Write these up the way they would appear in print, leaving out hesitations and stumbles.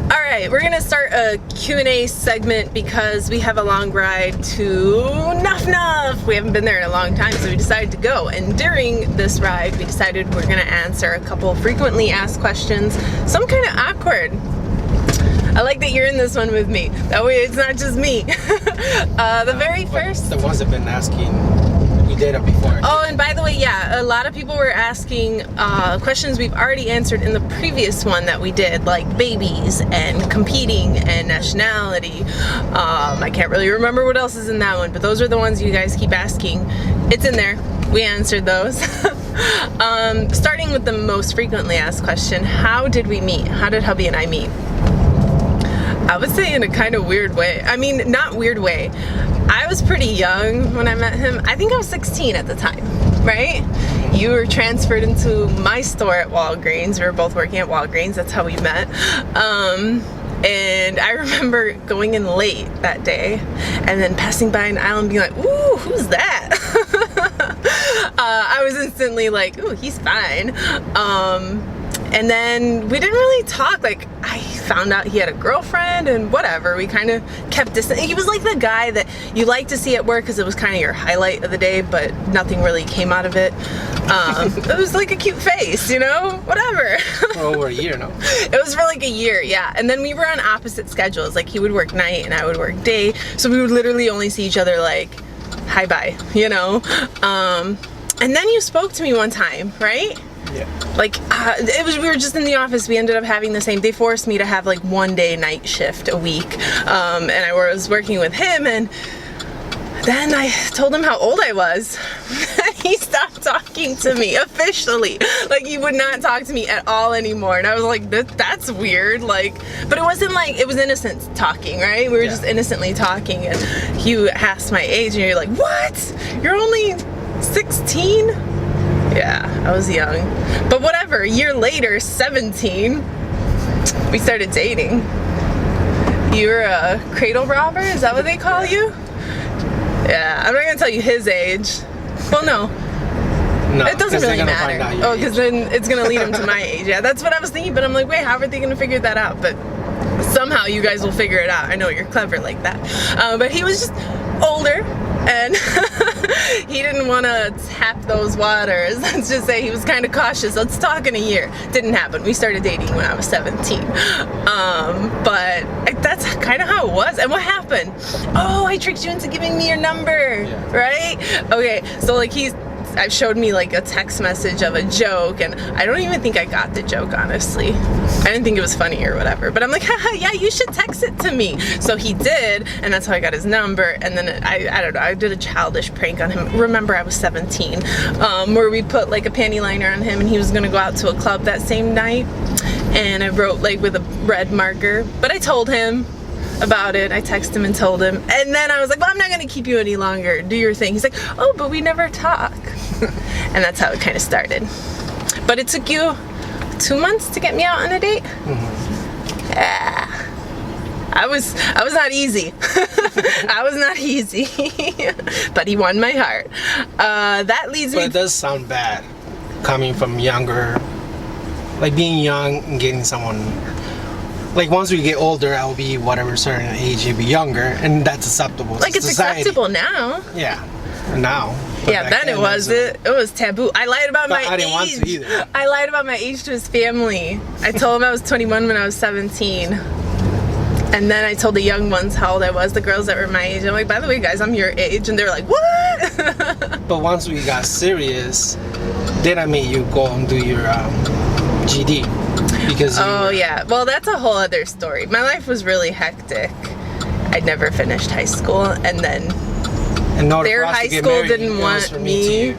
Alright, we're gonna start a Q&A segment because we have a long ride to Nuff Nuff. We haven't been there in a long time, so we decided to go. And during this ride, we decided we're gonna answer a couple frequently asked questions. Some kind of awkward. I like that you're in this one with me. That way it's not just me. The very first... The ones that have been asking, we did it before. Oh, and by the way, yeah, a lot of people were asking questions we've already answered in the previous one that we did, like babies and competing and nationality. I can't really remember what else is in that one, but those are the ones you guys keep asking. It's in there. We answered those. Starting with the most frequently asked question, how did we meet? How did hubby and I meet? I would say in a kind of weird way. I mean, not weird way. I was pretty young when I met him. I think I was 16 at the time, right? You were transferred into my store at Walgreens. We were both working at Walgreens. That's how we met. And I remember going in late that day and then passing by an aisle and being like, ooh, who's that? I was instantly like, ooh, he's fine. And then we didn't really talk. Like, I found out he had a girlfriend and whatever. We kind of kept distant. He was like the guy that you like to see at work because it was kind of your highlight of the day, but nothing really came out of it. It was like a cute face, you know? Whatever. For over a year now. It was for like a year, yeah. And then we were on opposite schedules. Like, he would work night and I would work day. So we would literally only see each other like, hi, bye, you know? And then you spoke to me one time, right? Yeah. Like, we were just in the office. We ended up having the same, they forced me to have like 1 day night shift a week. And I was working with him, and then I told him how old I was. He stopped talking to me officially. Like, he would not talk to me at all anymore. And I was like, that's weird. Like, but it wasn't like, it was innocent talking, right? We were just innocently talking, and he asked my age, and you're like, what? You're only 16? Yeah, I was young. But whatever, a year later, 17, we started dating. You're a cradle robber? Is that what they call you? Yeah, I'm not gonna tell you his age. Well, no. No, it doesn't really matter. Oh, because then it's gonna lead him to my age. Yeah, that's what I was thinking, but I'm like, wait, how are they gonna figure that out? But somehow you guys will figure it out. I know you're clever like that. But he was just older, and he didn't want to tap those waters. Let's just say he was kind of cautious. Let's talk in a year. Didn't happen. We started dating when I was 17. But that's kind of how it was. And what happened? Oh, I tricked you into giving me your number, right? Okay, so like I showed me like a text message of a joke, and I don't even think I got the joke, honestly. I didn't think it was funny or whatever, but I'm like, haha, yeah, you should text it to me. So he did, and that's how I got his number. And then I don't know, I did a childish prank on him. Remember, I was 17, where we put like a panty liner on him, and he was gonna go out to a club that same night, and I wrote like with a red marker, but I told him about it. I texted him and told him, and then I was like, well, I'm not gonna keep you any longer, do your thing. He's like, oh, but we never talk. And that's how it kind of started. But it took you 2 months to get me out on a date? Yeah. I was not easy. I was not easy. But he won my heart. That leads me. But it does sound bad coming from younger, like being young and getting someone. Like, once we get older, I'll be whatever certain age, you'll be younger, and that's acceptable. Like, it's acceptable now. Yeah, now. Yeah, then it was taboo. I lied about my age. I didn't want to either. I lied about my age to his family. I told him I was 21 when I was 17. And then I told the young ones how old I was, the girls that were my age. I'm like, by the way, guys, I'm your age. And they're like, what? But once we got serious, then I made you go and do your GD. Because yeah, well, that's a whole other story. My life was really hectic. I'd never finished high school, and then their high school didn't want me.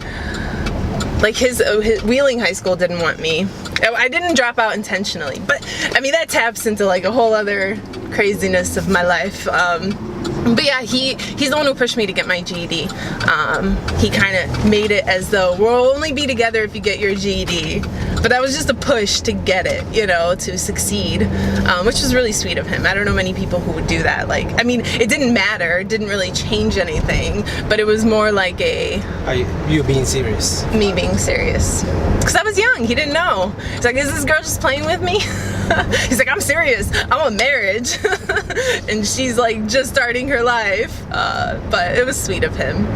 Like his Wheeling High School didn't want me. I didn't drop out intentionally, but I mean that taps into like a whole other craziness of my life. But yeah, he's the one who pushed me to get my GED. He kind of made it as though we'll only be together if you get your GED. But that was just a push to get it, you know, to succeed, which was really sweet of him. I don't know many people who would do that. Like, I mean, it didn't matter, it didn't really change anything, but it was more like you being serious? Me being serious. Because I was young, he didn't know. He's like, is this girl just playing with me? He's like, I'm serious. I'm a marriage. And she's like just starting her life. But it was sweet of him.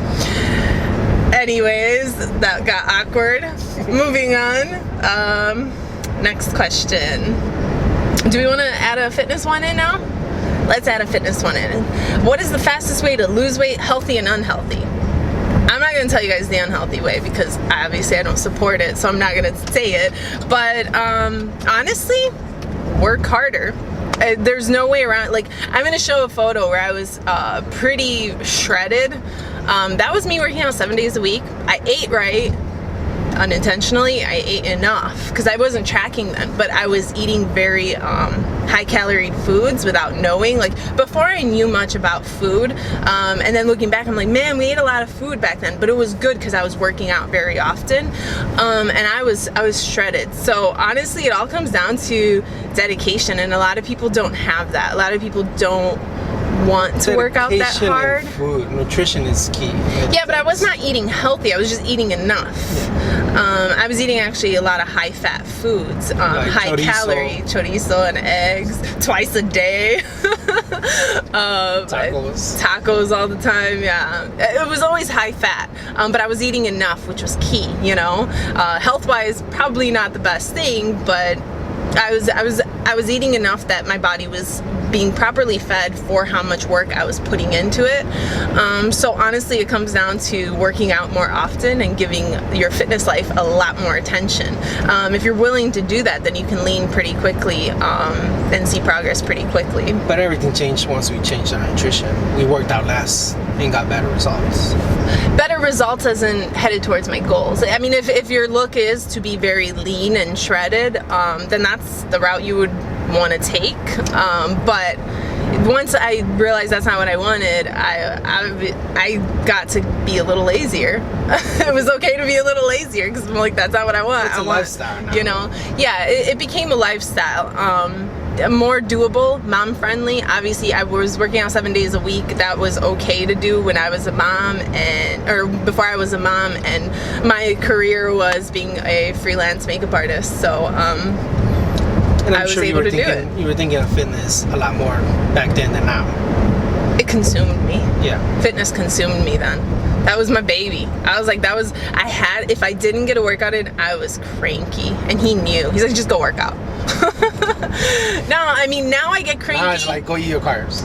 Anyways, that got awkward. Moving on. Next question. Do we want to add a fitness one in now? Let's add a fitness one in. What is the fastest way to lose weight, healthy and unhealthy? I'm not going to tell you guys the unhealthy way because obviously I don't support it, so I'm not going to say it. But honestly, work harder. There's no way around. Like, I'm going to show a photo where I was pretty shredded. That was me working out 7 days a week. I ate right. Unintentionally, I ate enough because I wasn't tracking them, but I was eating very high calorie foods without knowing. Like, before I knew much about food, and then looking back, I'm like, man, we ate a lot of food back then, but it was good because I was working out very often, and I was shredded. So honestly, it all comes down to dedication, and a lot of people don't have that. A lot of people don't want to work out that hard. Food, nutrition is key. Yeah, but I was not eating healthy. I was just eating enough. I was eating actually a lot of high fat foods, like high calorie, chorizo and eggs twice a day. Tacos all the time. Yeah, it was always high fat, but I was eating enough, which was key. You know, health wise, probably not the best thing, but I was eating enough that my body was being properly fed for how much work I was putting into it. So honestly, it comes down to working out more often and giving your fitness life a lot more attention. If you're willing to do that, then you can lean pretty quickly and see progress pretty quickly. But everything changed once we changed our nutrition. We worked out less and got better results. Better results as in headed towards my goals. I mean, if your look is to be very lean and shredded, then that's the route you would want to take. But once I realized that's not what I wanted, I got to be a little lazier. It was okay to be a little lazier because I'm like, that's not what I want. It's a lifestyle now. You know, yeah, it became a lifestyle. More doable, mom friendly. Obviously, I was working out 7 days a week. That was okay to do when I was a mom, or before I was a mom, and my career was being a freelance makeup artist. So and I was sure able to do it. You were thinking of fitness a lot more back then than now. It consumed me. Yeah. Fitness consumed me then. That was my baby. I was like, if I didn't get a workout in, I was cranky. And he knew. He's like, just go work out. No, I mean, now I get cranky. Now it's like, go eat your carbs.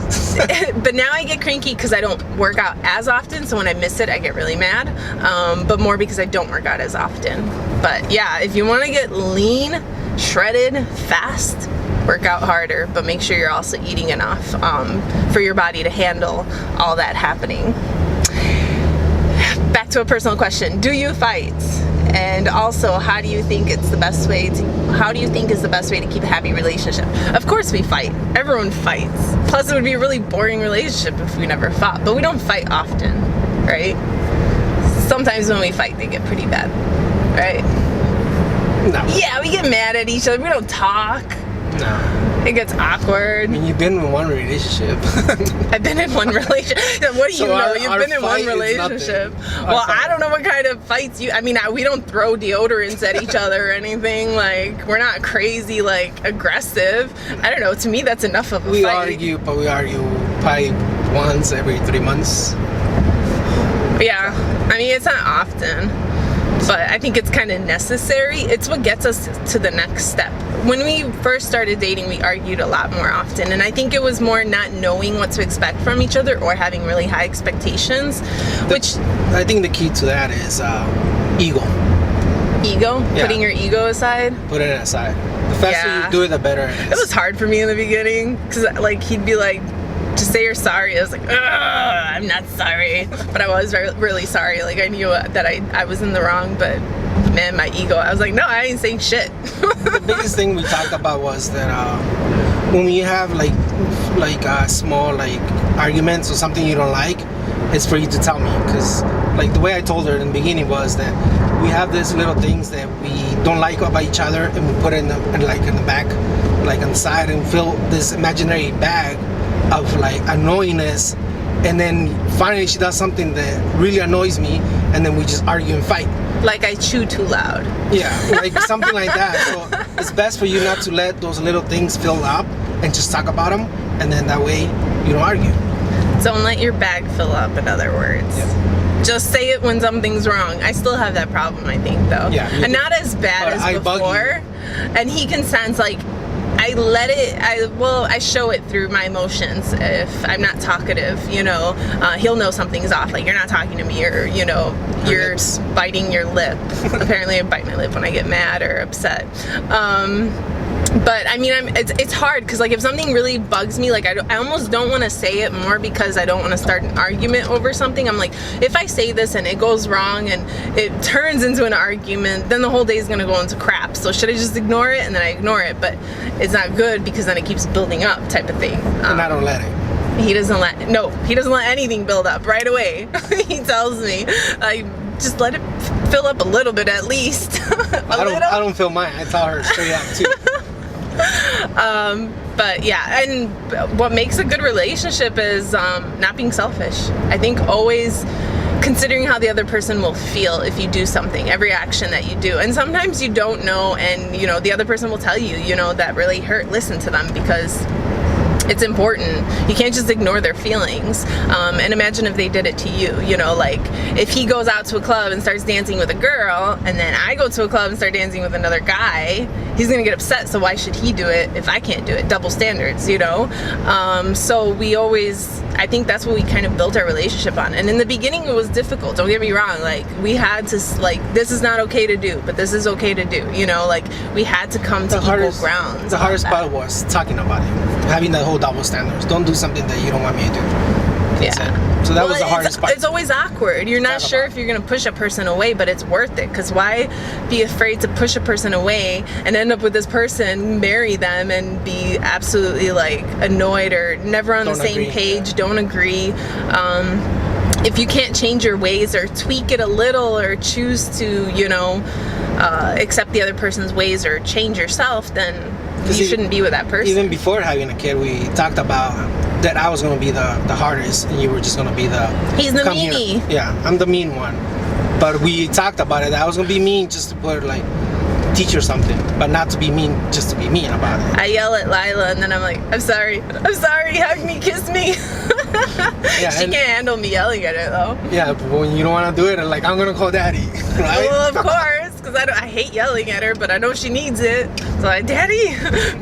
But now I get cranky because I don't work out as often. So when I miss it, I get really mad. But more because I don't work out as often. But yeah, if you want to get lean, shredded, fast, work out harder, but make sure you're also eating enough for your body to handle all that happening. Back to a personal question. Do you fight? And also, how do you think is the best way to keep a happy relationship? Of course we fight. Everyone fights. Plus it would be a really boring relationship if we never fought. But we don't fight often, right? Sometimes when we fight, they get pretty bad, right? No. Yeah, we get mad at each other. We don't talk. No. It gets awkward. I mean, you've been in one relationship. I've been in one relationship. What do you know? You've been in one relationship. Well, I don't know what kind of fights you... I mean, we don't throw deodorants at each other or anything. Like, we're not crazy, like, aggressive. I don't know. To me, that's enough of a fight. We argue probably once every 3 months. Yeah. I mean, it's not often. But I think it's kind of necessary. It's what gets us to the next step. When we first started dating, we argued a lot more often. And I think it was more not knowing what to expect from each other or having really high expectations, which... I think the key to that is ego. Ego? Yeah. Putting your ego aside? Put it aside. The faster you do it, the better it is. It was hard for me in the beginning because, like, he'd be like, just say you're sorry. I was like, ugh, I'm not sorry. But I was really sorry. Like, I knew that I was in the wrong, but man, my ego, I was like, no, I ain't saying shit. The biggest thing we talked about was that when we have like small like arguments or something you don't like, it's for you to tell me. Because like the way I told her in the beginning was that we have these little things that we don't like about each other, and we put it in the back, like on the side, and fill this imaginary bag of like annoyingness, and then finally she does something that really annoys me, and then we just argue and fight. Like I chew too loud. Yeah, like something like that. So it's best for you not to let those little things fill up and just talk about them, and then that way you don't argue. Don't let your bag fill up, in other words. Yeah. Just say it when something's wrong. I still have that problem, I think, though. Yeah, and not as bad as before. And he can sense, like, I show it through my emotions. If I'm not talkative, you know, he'll know something's off, like you're not talking to me, or, you know, you're biting your lip. Apparently I bite my lip when I get mad or upset. But I mean, it's hard because, like, if something really bugs me, like, I almost don't want to say it more because I don't want to start an argument over something. I'm like, if I say this and it goes wrong and it turns into an argument, then the whole day is going to go into crap. So should I just ignore it? And then I ignore it, but it's not good because then it keeps building up, type of thing. And I don't let it. He doesn't let anything build up right away. He tells me, just let it fill up a little bit at least. I don't fill mine. I tell her straight out too. But yeah, and what makes a good relationship is not being selfish. I think always considering how the other person will feel if you do something, every action that you do. And sometimes you don't know, and you know, the other person will tell you, you know, that really hurt. Listen to them, because it's important. You can't just ignore their feelings. And imagine if they did it to you, you know, like if he goes out to a club and starts dancing with a girl, and then I go to a club and start dancing with another guy, he's gonna get upset. So why should he do it if I can't do it? Double standards, you know? So we always, I think that's what we kind of built our relationship on. And in the beginning it was difficult, don't get me wrong. Like, we had to, like, this is not okay to do, but this is okay to do, you know? Like, we had to come to equal grounds. The hardest part was talking about it, having that whole double standards. Don't do something that you don't want me to do. Yeah. So that was the hardest part. It's always awkward. You're not sure if you're going to push a person away, but it's worth it. Because why be afraid to push a person away and end up with this person, marry them, and be absolutely, like, annoyed or never on the same page, don't agree. If you can't change your ways or tweak it a little, or choose to, you know, accept the other person's ways or change yourself, then you shouldn't be with that person. Even before having a kid, we talked about that I was going to be the hardest, and you were just going to be He's the meanie. Yeah, I'm the mean one. But we talked about it. I was going to be mean just to put, like, teach her something, but not to be mean just to be mean about it. I yell at Lila, and then I'm like, I'm sorry, hug me, kiss me. Yeah, she can't handle me yelling at her, though. Yeah, but when you don't want to do it, like, I'm going to call daddy, right? Well, of course, because I hate yelling at her, but I know she needs it. So like, Daddy,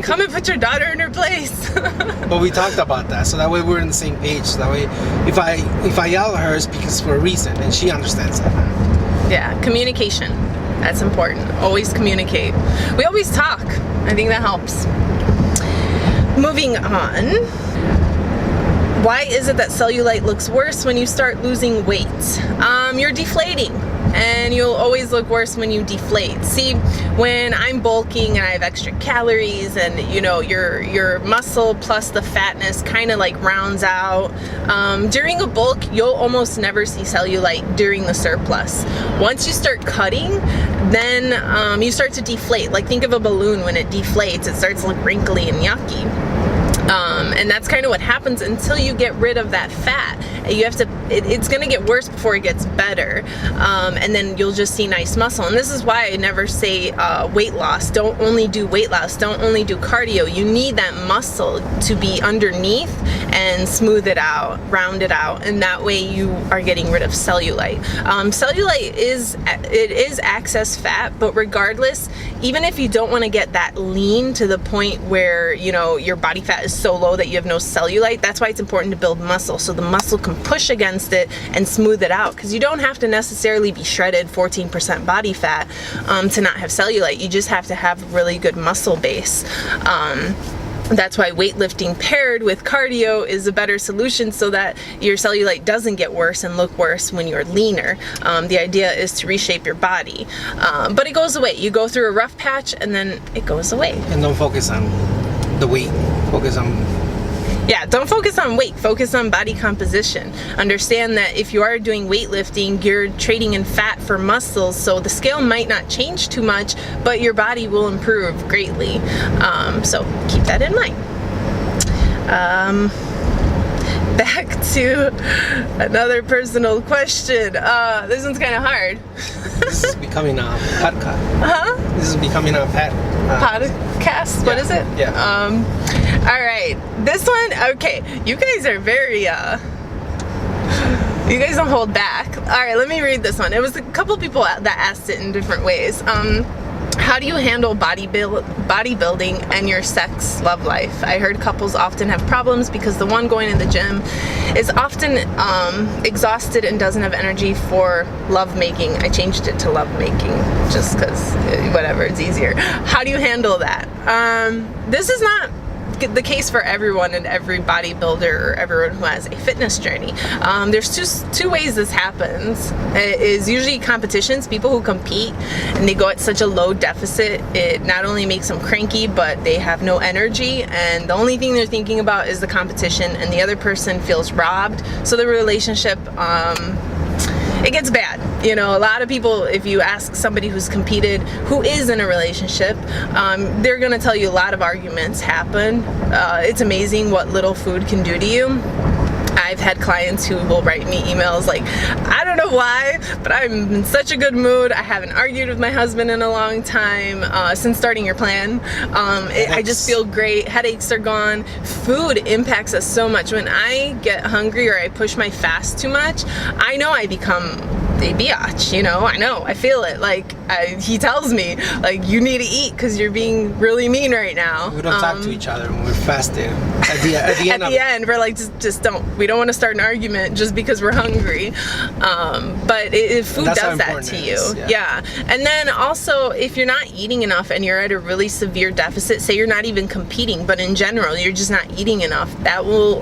come and put your daughter in her place. But we talked about that, so that way we're on the same page. So that way, if I yell at her, it's because for a reason, and she understands that. Yeah, communication. That's important. Always communicate. We always talk. I think that helps. Moving on. Why is it that cellulite looks worse when you start losing weight? You're deflating, and you'll always look worse when you deflate. See, when I'm bulking and I have extra calories, and you know, your muscle plus the fatness kind of like rounds out. During a bulk, you'll almost never see cellulite during the surplus. Once you start cutting, then you start to deflate. Like, think of a balloon. When it deflates, it starts to look wrinkly and yucky. And that's kind of what happens until you get rid of that fat. You have to, it's going to get worse before it gets better. And then you'll just see nice muscle. And this is why I never say weight loss. Don't only do weight loss. Don't only do cardio. You need that muscle to be underneath and smooth it out, round it out. And that way you are getting rid of cellulite. Cellulite is excess fat, but regardless, even if you don't want to get that lean to the point where, you know, your body fat is so low that you have no cellulite, that's why it's important to build muscle, so the muscle can push against it and smooth it out. Because you don't have to necessarily be shredded 14% body fat to not have cellulite. You just have to have a really good muscle base. That's why weightlifting paired with cardio is a better solution, so that your cellulite doesn't get worse and look worse when you're leaner. The idea is to reshape your body. But it goes away. You go through a rough patch and then it goes away. And don't focus on the weight. Focus on... Yeah, don't focus on weight, focus on body composition. Understand that if you are doing weightlifting, you're trading in fat for muscles, so the scale might not change too much, but your body will improve greatly. So keep that in mind. back to another personal question. This one's kind of hard. This is becoming a podcast. Huh? This is becoming a Podcast? What is it? Yeah. All right. This one, okay. You guys are very, you guys don't hold back. All right, let me read this one. It was a couple people that asked it in different ways. How do you handle bodybuilding and your sex love life? I heard couples often have problems because the one going to the gym is often exhausted and doesn't have energy for love making. I changed it to love making just because whatever, it's easier. How do you handle that? This is not the case for everyone and every bodybuilder or everyone who has a fitness journey. There's two ways this happens. It is usually competitions, people who compete and they go at such a low deficit. It not only makes them cranky, but they have no energy, and the only thing they're thinking about is the competition, and the other person feels robbed. So the relationship, it gets bad. You know, a lot of people, if you ask somebody who's competed, who is in a relationship, they're gonna tell you a lot of arguments happen. It's amazing what little food can do to you. I've had clients who will write me emails like, I don't know why, but I'm in such a good mood. I haven't argued with my husband in a long time since starting your plan. I just feel great. Headaches are gone. Food impacts us so much. When I get hungry or I push my fast too much, I know I become a biatch, you know, I feel it. Like, he tells me, like, you need to eat because you're being really mean right now. We don't talk to each other when we're fasted. At the end, we're like, just don't. We don't want to start an argument just because we're hungry. But if food does that to you, yeah. And then also, if you're not eating enough and you're at a really severe deficit, say you're not even competing, but in general, you're just not eating enough, that will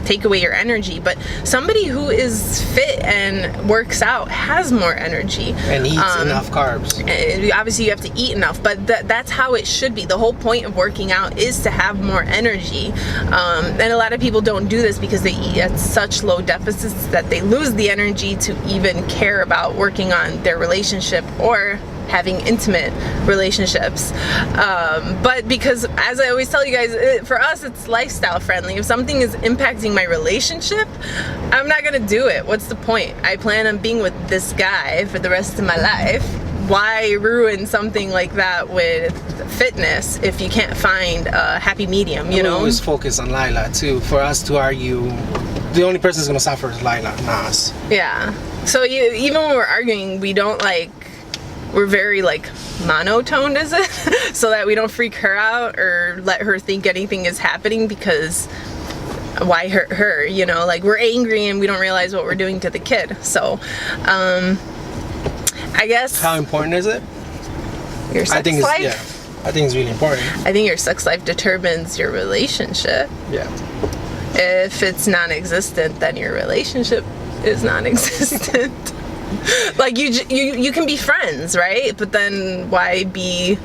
take away your energy. But somebody who is fit and works out has more energy and eats enough carbs. Obviously you have to eat enough, but that's how it should be. The whole point of working out is to have more energy, and a lot of people don't do this because they eat at such low deficits that they lose the energy to even care about working on their relationship or having intimate relationships. But because, as I always tell you guys, for us it's lifestyle friendly. If something is impacting my relationship, I'm not gonna do it. What's the point? I plan on being with this guy for the rest of my life. Why ruin something like that with fitness if you can't find a happy medium, you know? We always focus on Lila too. For us to argue, the only person who's gonna suffer is Lila, not us. Yeah. So even when we're arguing, we don't we're very monotoned, is it? So that we don't freak her out or let her think anything is happening, because why hurt her, you know? Like, we're angry and we don't realize what we're doing to the kid. So I guess. How important is it? Your sex life? Yeah, I think it's really important. I think your sex life determines your relationship. Yeah. If it's non-existent, then your relationship is non-existent. Like, you can be friends, right? But then why be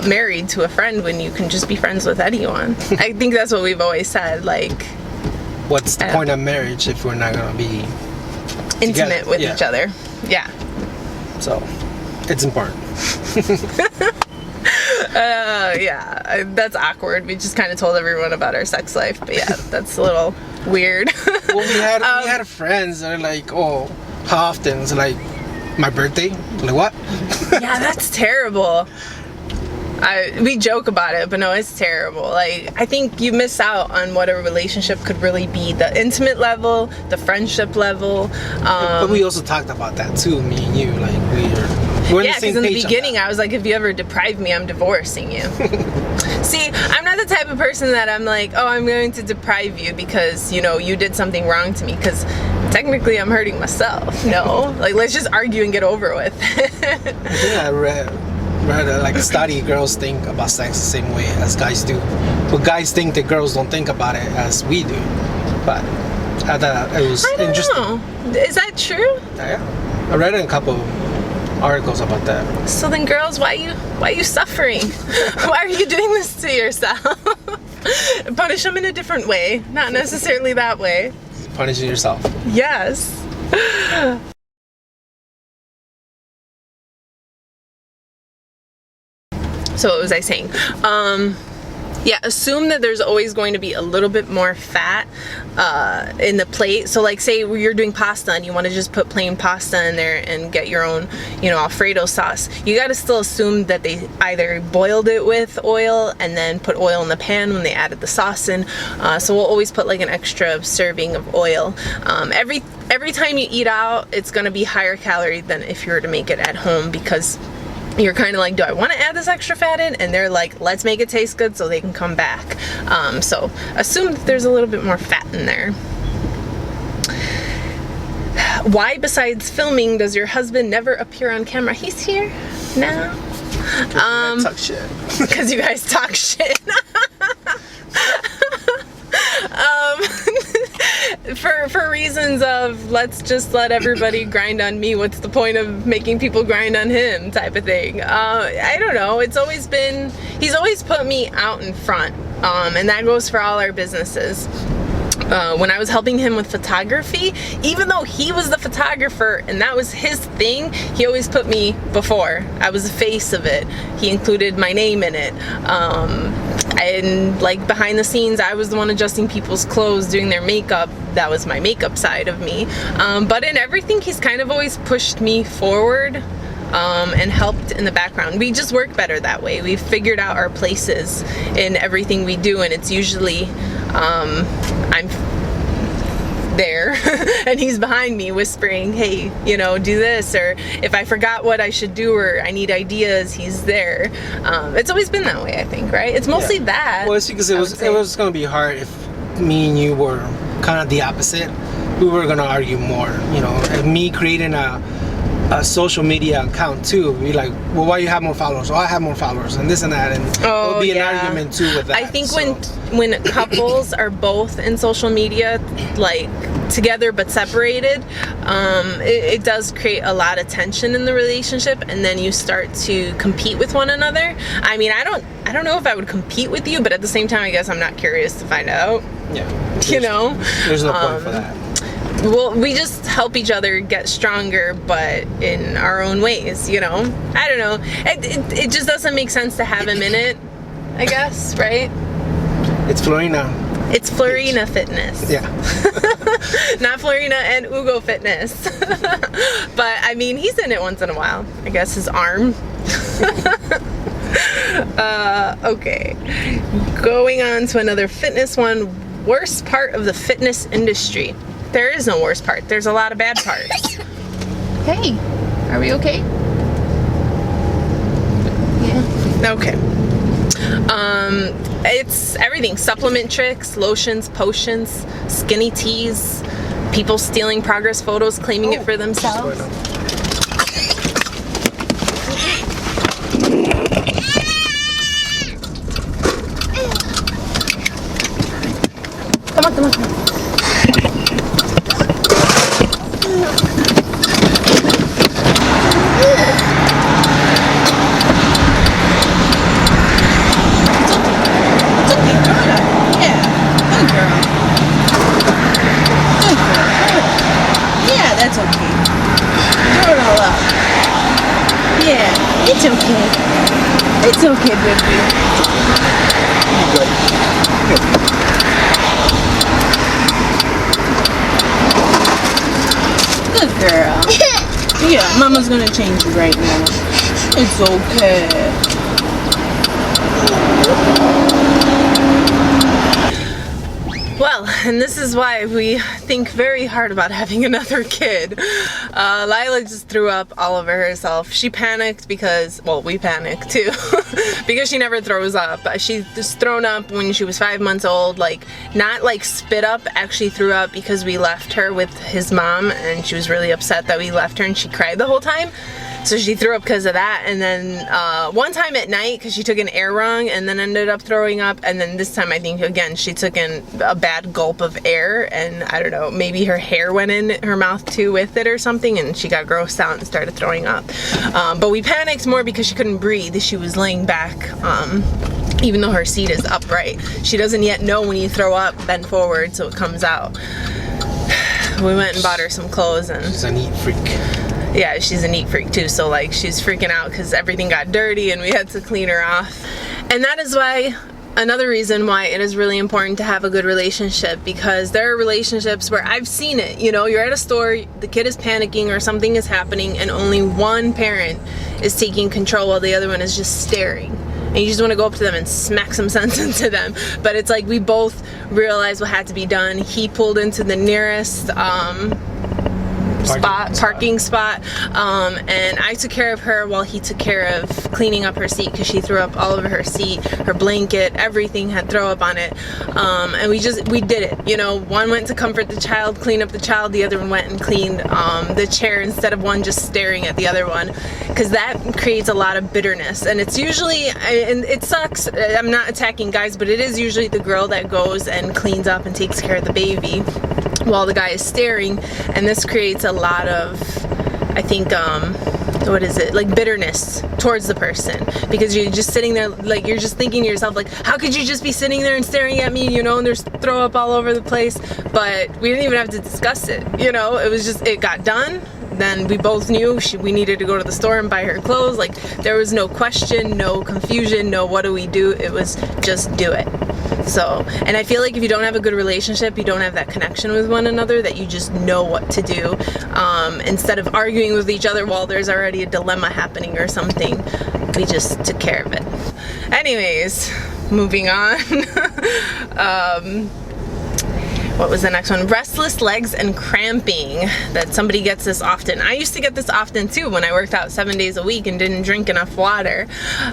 married to a friend when you can just be friends with anyone? I think that's what we've always said. Like, what's the point of marriage if we're not gonna be intimate with each other? Yeah. So, it's important. Yeah, that's awkward. We just kind of told everyone about our sex life, but yeah, that's a little weird. Well, we had friends that are like, oh, how often? It's like, my birthday? Like, what? Yeah, that's terrible. We joke about it, but no, it's terrible. Like, I think you miss out on what a relationship could really be. The intimate level, the friendship level. But we also talked about that too, me and you. Like, we're yeah, because in the beginning I was like, if you ever deprive me, I'm divorcing you. See, I'm not the type of person that I'm like, oh, I'm going to deprive you because, you know, you did something wrong to me, because technically I'm hurting myself. No, like, let's just argue and get over with. Yeah, I read like a study, girls think about sex the same way as guys do, but guys think that girls don't think about it as we do. But I thought it was interesting. Know. Is that true? Yeah, I read in a couple articles about that. So then, girls, why are you suffering? Why are you doing this to yourself? Punish them in a different way, not necessarily that way. Punishing yourself. Yes. So what was I saying? Yeah, assume that there's always going to be a little bit more fat in the plate. So like say you're doing pasta and you want to just put plain pasta in there and get your own, you know, Alfredo sauce. You got to still assume that they either boiled it with oil and then put oil in the pan when they added the sauce in. So we'll always put like an extra serving of oil. Every time you eat out, it's going to be higher calorie than if you were to make it at home, because you're kind of like, do I want to add this extra fat in? And they're like, let's make it taste good so they can come back. So assume that there's a little bit more fat in there. Why, besides filming, does your husband never appear on camera? He's here now. Talk shit. Because you guys talk shit. For reasons of, let's just let everybody grind on me, what's the point of making people grind on him type of thing. I don't know, it's always been, he's always put me out in front, and that goes for all our businesses. When I was helping him with photography, even though he was the photographer and that was his thing, he always put me before. I was the face of it. He included my name in it. And like behind the scenes, I was the one adjusting people's clothes, doing their makeup. That was my makeup side of me. But in everything, he's kind of always pushed me forward and helped in the background. We just work better that way. We've figured out our places in everything we do, and it's usually I'm there and he's behind me whispering, hey, you know, do this, or if I forgot what I should do or I need ideas, he's there. It's always been that way, I think, right? It's mostly that. Well, it's because it was going to be hard if me and you were kind of the opposite. We were going to argue more, you know, and me creating a social media account too, be like, well, why you have more followers? Oh, I have more followers, and this and that, and there'll be an argument too with that. I think when couples are both in social media, like together but separated, it does create a lot of tension in the relationship, and then you start to compete with one another. I mean, I don't know if I would compete with you, but at the same time, I guess I'm not curious to find out. Yeah, you know, there's no point for that. Well, we just help each other get stronger, but in our own ways, you know? I don't know. It just doesn't make sense to have him in it, I guess, right? It's Florina. It's Florina Fitness. Yeah. Not Florina and Ugo Fitness. But, I mean, he's in it once in a while. I guess his arm. Okay. Going on to another fitness one. Worst part of the fitness industry. There is no worst part. There's a lot of bad parts. Hey, are we okay? Yeah. Okay. It's everything. Supplement tricks, lotions, potions, skinny teas, people stealing progress photos, claiming it for themselves. Come on, come on, come on. That's okay. Throw it all up. Yeah, it's okay. It's okay, baby. Good. Good girl. Yeah, Mama's gonna change you right now. It's okay. Well, and this is why we think very hard about having another kid. Lila just threw up all over herself. She panicked because, well, we panicked too, because she never throws up. She's just thrown up when she was 5 months old, like, not like spit up, actually threw up because we left her with his mom, and she was really upset that we left her, and she cried the whole time. So she threw up because of that, and then one time at night because she took an air wrong and then ended up throwing up, and then this time I think again she took in a bad gulp of air, and I don't know, maybe her hair went in her mouth too with it or something, and she got grossed out and started throwing up. But we panicked more because she couldn't breathe. She was laying back, even though her seat is upright. She doesn't yet know when you throw up, bend forward so it comes out. We went and bought her some clothes, and She's a neat freak. yeah, she's a neat freak too, so like she's freaking out because everything got dirty and we had to clean her off. And that is why another reason why it is really important to have a good relationship, because there are relationships where I've seen it, you know, you're at a store, the kid is panicking or something is happening and only one parent is taking control while the other one is just staring. And you just want to go up to them and smack some sense into them. But it's like we both realized what had to be done. He pulled into the nearest parking spot, and I took care of her while he took care of cleaning up her seat, because she threw up all over her seat, her blanket, everything had throw up on it. And we did it, you know. One went to comfort the child, clean up the child, the other one went and cleaned the chair, instead of one just staring at the other one, because that creates a lot of bitterness. And it's usually, and it sucks, I'm not attacking guys, but it is usually the girl that goes and cleans up and takes care of the baby while the guy is staring, and this creates a lot of, I think, what is it, like bitterness towards the person, because you're just sitting there, like you're just thinking to yourself, like, how could you just be sitting there and staring at me, you know, and there's throw up all over the place. But we didn't even have to discuss it, you know, it was just, it got done. Then we both knew we needed to go to the store and buy her clothes. Like, there was no question, no confusion, no what do we do, it was just do it. So, and I feel like if you don't have a good relationship, you don't have that connection with one another, that you just know what to do, instead of arguing with each other while there's already a dilemma happening or something. We just took care of it. Anyways, moving on. What was the next one? Restless legs and cramping. That somebody gets this often. I used to get this often too when I worked out 7 days a week and didn't drink enough water.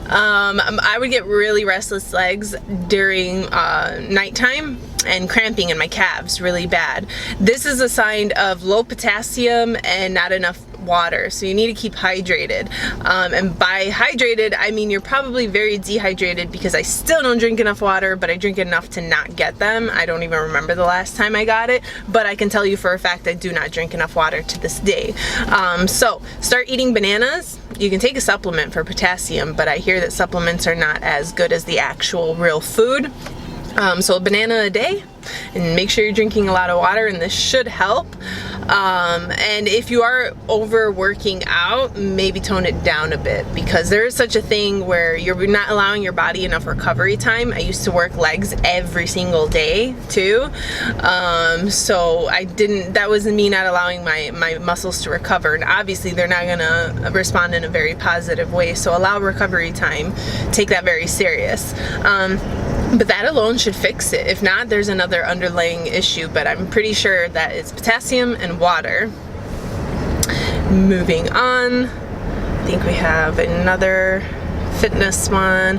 I would get really restless legs during nighttime and cramping in my calves really bad. This is a sign of low potassium and not enough water, so you need to keep hydrated. And by hydrated, I mean you're probably very dehydrated, because I still don't drink enough water, but I drink enough to not get them. I don't even remember the last time I got it, but I can tell you for a fact I do not drink enough water to this day. So start eating bananas. You can take a supplement for potassium, but I hear that supplements are not as good as the actual real food. So a banana a day, and make sure you're drinking a lot of water, and this should help. And if you are overworking out, maybe tone it down a bit, because there is such a thing where you're not allowing your body enough recovery time. I used to work legs every single day too, so that wasn't me not allowing my muscles to recover, and obviously they're not gonna respond in a very positive way, so allow recovery time, take that very serious. But that alone should fix it. If not, there's another underlying issue, but I'm pretty sure that it's potassium and water. Moving on, I think we have another fitness one.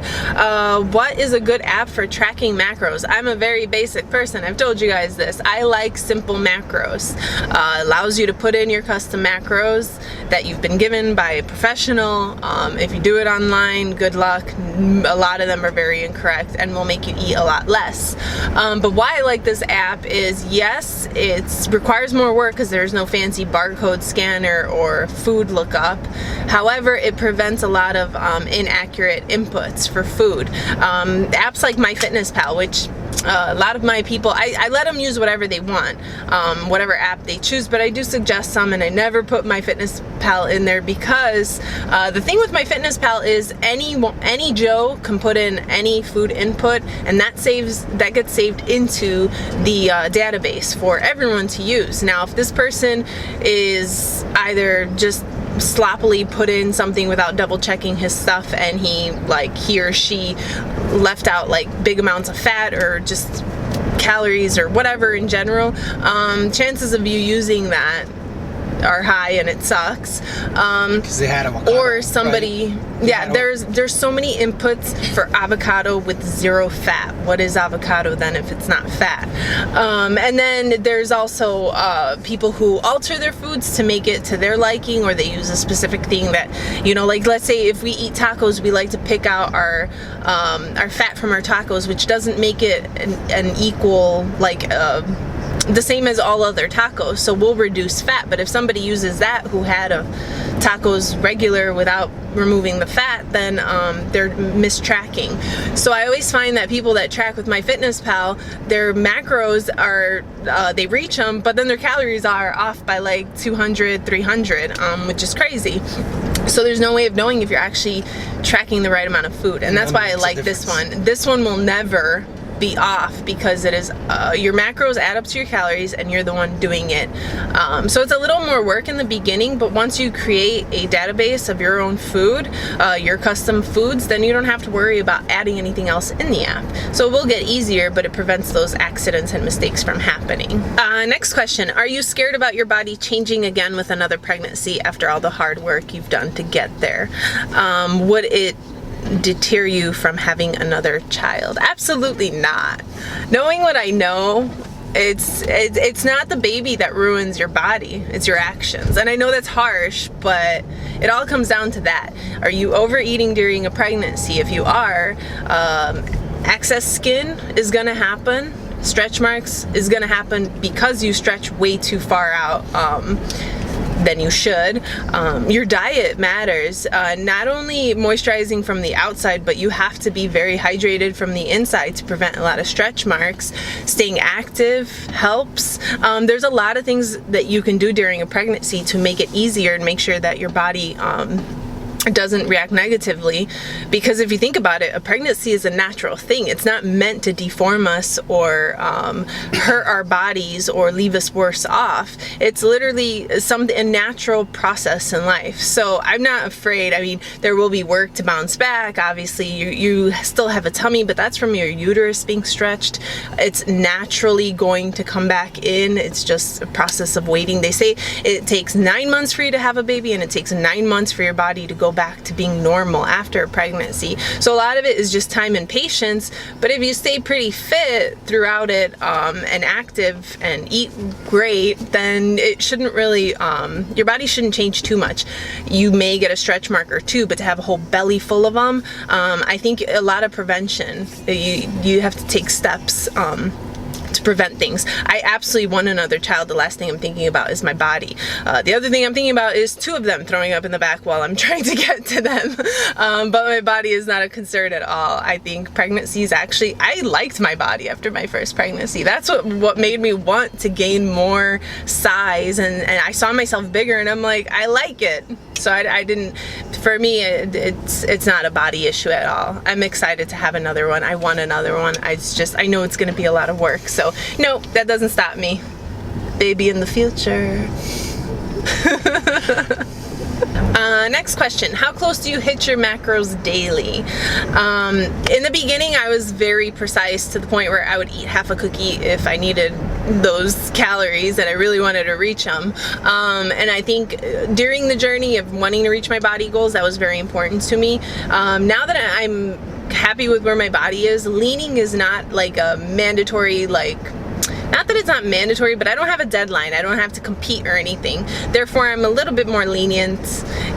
What is a good app for tracking macros? I'm a very basic person. I've told you guys this. I like simple macros. Allows you to put in your custom macros that you've been given by a professional. If you do it online, good luck. A lot of them are very incorrect and will make you eat a lot less. But why I like this app is, yes, it requires more work because there's no fancy barcode scanner or food lookup. However, it prevents a lot of inaccurate inputs for food. Apps like MyFitnessPal, which a lot of my people, I let them use whatever they want, whatever app they choose, but I do suggest some, and I never put MyFitnessPal in there, because the thing with MyFitnessPal is any Joe can put in any food input, and that gets saved into the database for everyone to use. Now, if this person is either just sloppily put in something without double checking his stuff, and he or she left out like big amounts of fat or just calories or whatever in general, chances of you using that are high, and it sucks. Because they had avocado, or somebody, right? yeah, there's so many inputs for avocado with 0 fat. What is avocado then if it's not fat? And then there's also people who alter their foods to make it to their liking, or they use a specific thing that, you know, like let's say if we eat tacos, we like to pick out our fat from our tacos, which doesn't make it an equal, like the same as all other tacos, so we'll reduce fat. But if somebody uses that who had a tacos regular without removing the fat, then they're mistracking. So I always find that people that track with MyFitnessPal, their macros are, they reach them, but then their calories are off by like 200, 300, which is crazy. So there's no way of knowing if you're actually tracking the right amount of food. And that's why I like this one. This one will never be off because it is your macros add up to your calories and you're the one doing it. So it's a little more work in the beginning, but once you create a database of your own food, your custom foods, then you don't have to worry about adding anything else in the app. So it will get easier, but it prevents those accidents and mistakes from happening. Next question, are you scared about your body changing again with another pregnancy after all the hard work you've done to get there? Would it deter you from having another child? Absolutely not. Knowing what I know, it's not the baby that ruins your body, it's your actions. And I know that's harsh, but it all comes down to that. Are you overeating during a pregnancy? If you are, excess skin is gonna happen. Stretch marks is gonna happen because you stretch way too far out than you should. Your diet matters. Not only moisturizing from the outside, but you have to be very hydrated from the inside to prevent a lot of stretch marks. Staying active helps. There's a lot of things that you can do during a pregnancy to make it easier and make sure that your body doesn't react negatively, because if you think about it, a pregnancy is a natural thing. It's not meant to deform us or hurt our bodies or leave us worse off. It's literally a natural process in life. So I'm not afraid. I mean, there will be work to bounce back. Obviously, you still have a tummy, but that's from your uterus being stretched. It's naturally going to come back in. It's just a process of waiting. They say it takes 9 months for you to have a baby, and it takes 9 months for your body to go back to being normal after a pregnancy. So a lot of it is just time and patience, but if you stay pretty fit throughout it and active and eat great, then it shouldn't really, your body shouldn't change too much. You may get a stretch mark or two, but to have a whole belly full of them, I think a lot of prevention, you have to take steps to prevent things. I absolutely want another child. The last thing I'm thinking about is my body. The other thing I'm thinking about is 2 of them throwing up in the back while I'm trying to get to them. But my body is not a concern at all. I think pregnancies actually, I liked my body after my first pregnancy. That's what made me want to gain more size, and I saw myself bigger and I'm like, I like it. So I didn't, for me, it's not a body issue at all. I'm excited to have another one. I want another one. I know it's gonna be a lot of work. So no, that doesn't stop me. Baby in the future. Next question, how close do you hit your macros daily? In the beginning, I was very precise to the point where I would eat half a cookie if I needed those calories and I really wanted to reach them. And I think during the journey of wanting to reach my body goals, that was very important to me. Now that I'm happy with where my body is, leaning is not like a mandatory, not that it's not mandatory, but I don't have a deadline. I don't have to compete or anything. Therefore, I'm a little bit more lenient.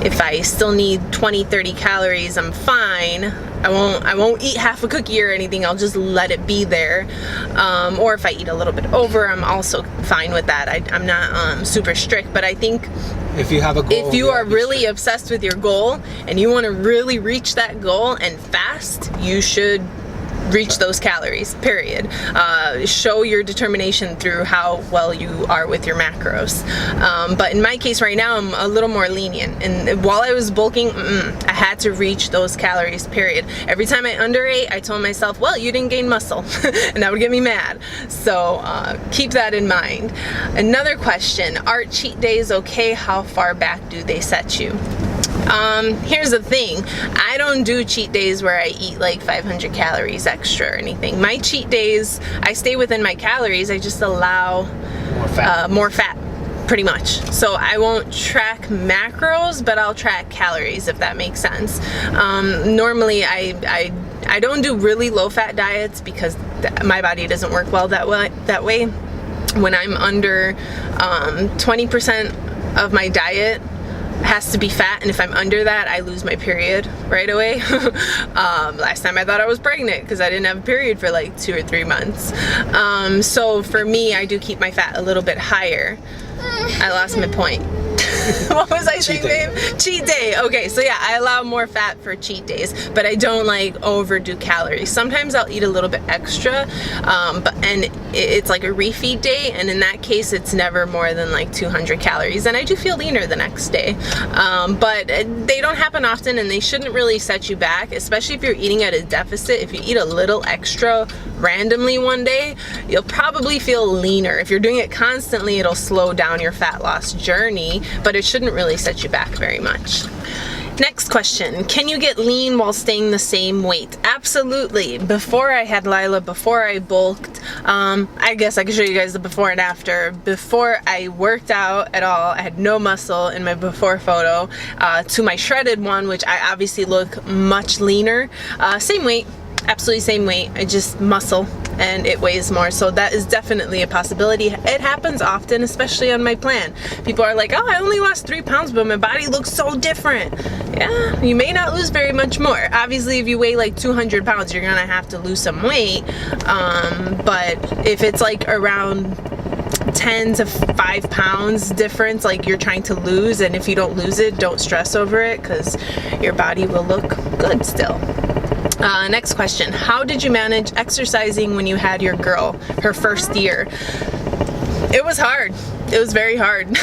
If I still need 20, 30 calories, I'm fine. I won't eat half a cookie or anything. I'll just let it be there. Or if I eat a little bit over, I'm also fine with that. I'm not super strict, but I think if you have a goal, if you are really obsessed with your goal and you want to really reach that goal and fast, you should reach those calories, period. Show your determination through how well you are with your macros. But in my case right now, I'm a little more lenient. And while I was bulking, I had to reach those calories, period. Every time I underate, I told myself, well, you didn't gain muscle. And that would get me mad. So keep that in mind. Another question, are cheat days okay? How far back do they set you? Here's the thing, I don't do cheat days where I eat like 500 calories extra or anything. My cheat days, I stay within my calories, I just allow more fat, pretty much. So I won't track macros, but I'll track calories, if that makes sense. Normally I don't do really low fat diets because my body doesn't work well that way. When I'm under 20% of my diet has to be fat, and if I'm under that, I lose my period right away. Last time I thought I was pregnant because I didn't have a period for like 2 or 3 months. So for me, I do keep my fat a little bit higher. I lost my point. What was I Cheat day. babe. Cheat day. Okay, so yeah, I allow more fat for cheat days, but I don't like overdo calories. Sometimes I'll eat a little bit extra, and it's like a refeed day, and in that case, it's never more than like 200 calories, and I do feel leaner the next day. But they don't happen often, and they shouldn't really set you back, especially if you're eating at a deficit. If you eat a little extra randomly one day, you'll probably feel leaner. If you're doing it constantly, it'll slow down your fat loss journey, but it shouldn't really set you back very much. Next question, can you get lean while staying the same weight? Absolutely. Before I had Lila, before I bulked, I guess I can show you guys the before and after. Before I worked out at all, I had no muscle in my before photo, to my shredded one, which I obviously look much leaner. Same weight, absolutely same weight, I just muscle and it weighs more. So that is definitely a possibility. It happens often, especially on my plan. People are like, oh, I only lost 3 pounds, but my body looks so different. Yeah, you may not lose very much more. Obviously, if you weigh like 200 pounds, you're gonna have to lose some weight. But if it's like around 10 to 5 pounds difference, like you're trying to lose, and if you don't lose it, don't stress over it, because your body will look good still. Next question, how did you manage exercising when you had your girl, her first year? It was hard. It was very hard.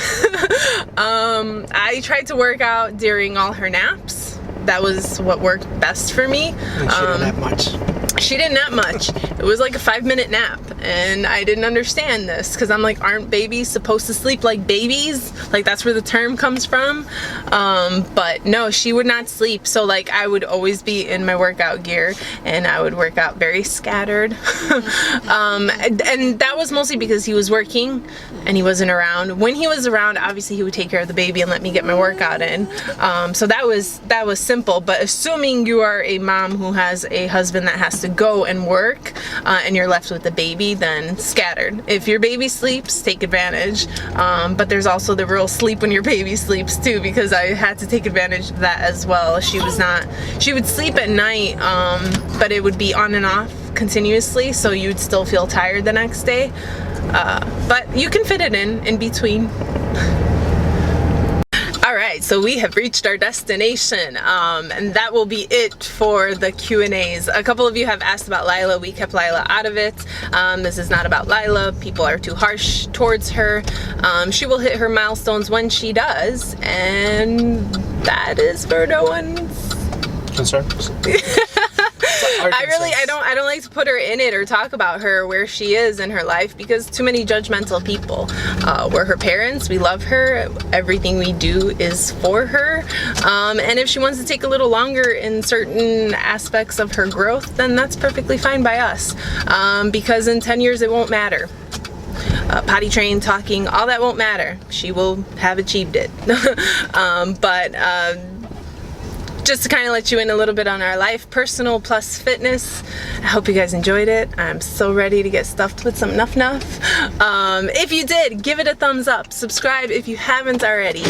I tried to work out during all her naps. That was what worked best for me. And she didn't have much. She didn't nap much. It was like a 5-minute nap, and I didn't understand this, because I'm like, aren't babies supposed to sleep like babies? Like, that's where the term comes from. But no, she would not sleep. So like, I would always be in my workout gear, and I would work out very scattered. And that was mostly because he was working and he wasn't around. When he was around, obviously he would take care of the baby and let me get my workout in. So that was simple. But assuming you are a mom who has a husband that has to go and work, and you're left with the baby, then scattered. If your baby sleeps, take advantage. But there's also the real sleep when your baby sleeps too, because I had to take advantage of that as well. She would sleep at night, but it would be on and off continuously, so you'd still feel tired the next day. But you can fit it in between. Alright, so we have reached our destination, and that will be it for the Q&As. A couple of you have asked about Lila. We kept Lila out of it. This is not about Lila. People are too harsh towards her. She will hit her milestones when she does, and that is for no one's concern. I don't like to put her in it or talk about her, where she is in her life, because too many judgmental people. We're her parents, we love her, everything we do is for her, and if she wants to take a little longer in certain aspects of her growth, then that's perfectly fine by us, because in 10 years it won't matter. Potty trained, talking, all that won't matter. She will have achieved it. Just to kind of let you in a little bit on our life, personal plus fitness. I hope you guys enjoyed it. I'm so ready to get stuffed with some nuff. If you did, give it a thumbs up. Subscribe if you haven't already.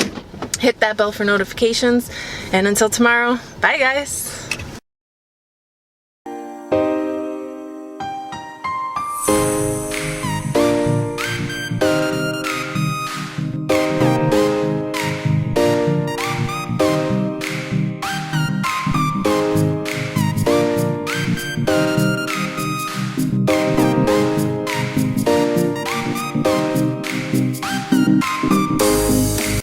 Hit that bell for notifications. And until tomorrow, bye guys.